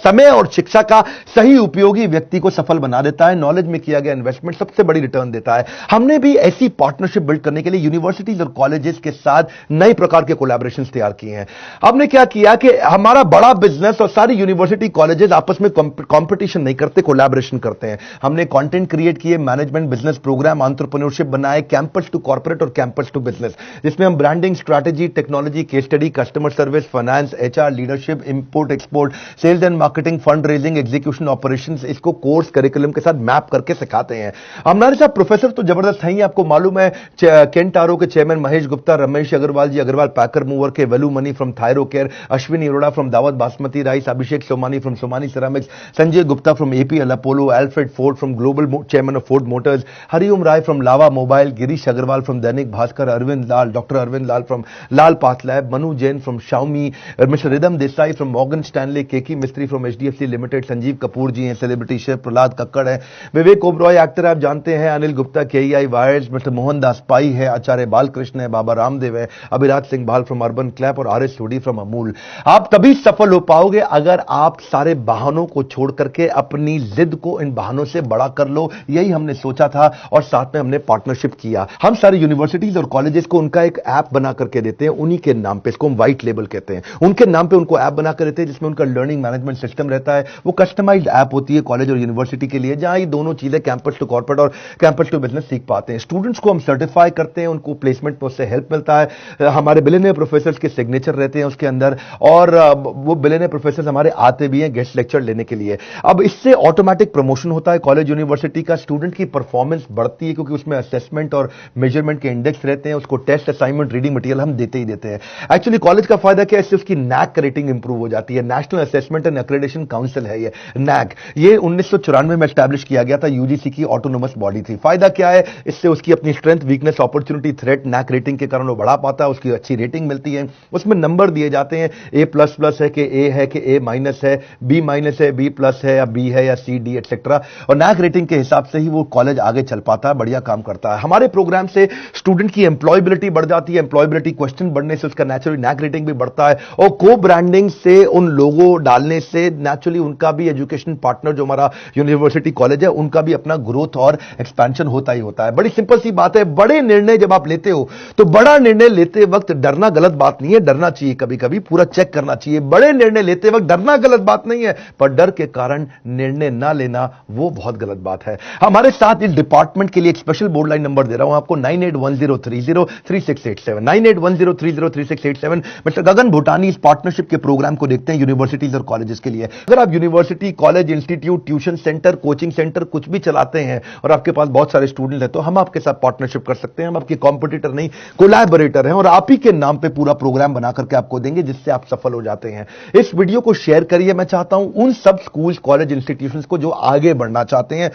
समय और शिक्षा का सही उपयोगी व्यक्ति को सफल बना देता है। नॉलेज में किया गया इन्वेस्टमेंट सबसे बड़ी रिटर्न देता है। हमने भी ऐसी पार्टनरशिप बिल्ड करने के लिए यूनिवर्सिटीज और कॉलेजेस के साथ नए प्रकार के कोलैबोरेशंस तैयार किए हैं। हमने क्या किया कि हमारा बड़ा बिजनेस और सारी यूनिवर्सिटी कॉलेजेस आपस में कंपटीशन नहीं करते, कोलैबोरेशन करते हैं। हमने कंटेंट क्रिएट किए, मैनेजमेंट बिजनेस प्रोग्राम, एंटरप्रेन्योरशिप बनाए, कैंपस टू कॉर्पोरेट और कैंपस टू बिजनेस, जिसमें हम branding, strategy, technology, case study, customer service, finance, HR, leadership, import export, sales and marketing, fund raising, execution, operations, इसको course curriculum के साथ map करके सिखाते हैं। हमारे साथ प्रोफेसर तो जबरदस्त हैं ही, आपको मालूम है। केंट आरो के chairman Mahesh Gupta, Ramesh Agarwal ji, Agarwal packer mover के, Velumani from Thyrocare, Ashwini Arora from Daawat basmati rice, Abhishek Somani from Somany ceramics, Sanjay Gupta from APL Apollo, Alfred Ford from global chairman of Ford Motors, Hariom Rai from Lava mobile, Girish Agarwal from Dainik Bhaskar, Arvind Lal, doctor Arvind Lal from Lal path lab, Manu Jain from Xiaomi, mister Ridham Desai from Morgan Stanley, Keki Mistry from HDFC limited, Sanjeev Kapoor ji हैं celebrity chef, Prahlad Kakkar है, Vivek Oberoi actor आप जानते हैं, Anil Gupta KEI wires, mister Mohandas Pai है, आचार्य बालकृष्ण है, बाबा रामदेव है, Abhiraj Singh Bhal from Urban Clap और R S Sodhi from Amul. आप तभी सफल हो पाओगे अगर आप सारे बहानों को छोड़ करके अपनी जिद को इन बहानों से बड़ा कर लो। यही हमने सोचा था और साथ में हमने पार्टनरशिप किया। हम सारे यूनिवर्सिटीज और कॉलेजेस को उनका एक ऐप बना करके देते हैं, उन्हीं के नाम पे, इसको हम व्हाइट लेबल कहते हैं, उनके नाम पे उनको ऐप बना कर देते हैं जिसमें उनका लर्निंग मैनेजमेंट सिस्टम रहता है। वो कस्टमाइज्ड ऐप होती है कॉलेज और यूनिवर्सिटी के लिए, जहां ये दोनों चीजें कैंपस टू कॉर्पोरेट और कैंपस टू बिजनेस सीख पाते हैं। स्टूडेंट्स को हम सर्टिफाई करते हैं, उनको प्लेसमेंट में उससे हेल्प मिलता है। हमारे बिलियनियर प्रोफेसर के सिग्नेचर रहते हैं उसके अंदर, और वो बिलियनियर प्रोफेसर हमारे आते भी हैं गेस्ट लेक्चर लेने के लिए। अब इससे ऑटोमेटिक प्रमोशन होता है कॉलेज यूनिवर्सिटी का, स्टूडेंट की परफॉर्मेंस बढ़ती है क्योंकि उसमें असेसमेंट और मेजरमेंट के इंडेक्स रहते हैं। उसको टेस्ट, असाइनमेंट, रीडिंग मटेरियल हम देते ही देते हैं। एक्चुअली कॉलेज का फायदा क्या है, इससे उसकी नैक रेटिंग इंप्रूव हो जाती है। National assessment and accreditation council है ये नैक, ये 1994 में एस्टैब्लिश किया गया था, यूजीसी की ऑटोनोमस बॉडी थी। फायदा क्या है, इससे उसकी अपनी strength, weakness, opportunity, threat, NAAC rating के कारण वो बढ़ा पाता है, उसकी अच्छी रेटिंग मिलती है। उसमें नंबर दिए जाते हैं, A++ है कि A है कि A- है, B- है, B+ है या B है या C, D एटसेट्रा, और नैक रेटिंग के हिसाब से ही वो कॉलेज आगे चल पाता है, बढ़िया काम करता है। हमारे प्रोग्राम से स्टूडेंट की एम्प्लॉयबिलिटी बढ़ जाती है, एम्प्लॉयबिलिटी क्वेश्चन बढ़ने से उसका नेचुरली नैक रेटिंग भी बढ़ता है, और को ब्रांडिंग से, उन लोगों डालने से नेचुरली उनका भी एजुकेशन पार्टनर जो हमारा यूनिवर्सिटी कॉलेज है उनका भी अपना ग्रोथ और एक्सपेंशन होता ही होता है। बड़ी सिंपल सी बात है, बड़े निर्णय जब आप लेते हो तो बड़ा निर्णय लेते वक्त डरना गलत बात नहीं है, डरना चाहिए, कभी कभी पूरा चेक करना चाहिए। बड़े निर्णय लेते वक्त डरना गलत बात नहीं है, पर डर के कारण निर्णय ना लेना वो बहुत गलत बात है। हमारे साथ इस डिपार्टमेंट के लिए एक स्पेशल बोर्ड लाइन नंबर दे रहा हूं आपको, 9810303687, 9810303687। मिस्टर गगन भूटानी इस पार्टनरशिप के प्रोग्राम को देखते हैं यूनिवर्सिटीज और कॉलेजेस के लिए। अगर आप university, college, institute, tuition centre, coaching centre कुछ भी चलाते हैं और आपके पास बहुत सारे स्टूडेंट हैं, तो हम आपके साथ पार्टनरशिप कर सकते हैं। हम आपके कॉम्पिटिटर नहीं, कोलैबोरेटर हैं, और आप ही के नाम पे पूरा प्रोग्राम बना करके आपको देंगे जिससे आप सफल हो जाते हैं। इस वीडियो को शेयर करिए। मैं चाहता हूं उन सब स्कूल, कॉलेज, इंस्टीट्यूशंस को जो आगे बढ़ना चाहते हैं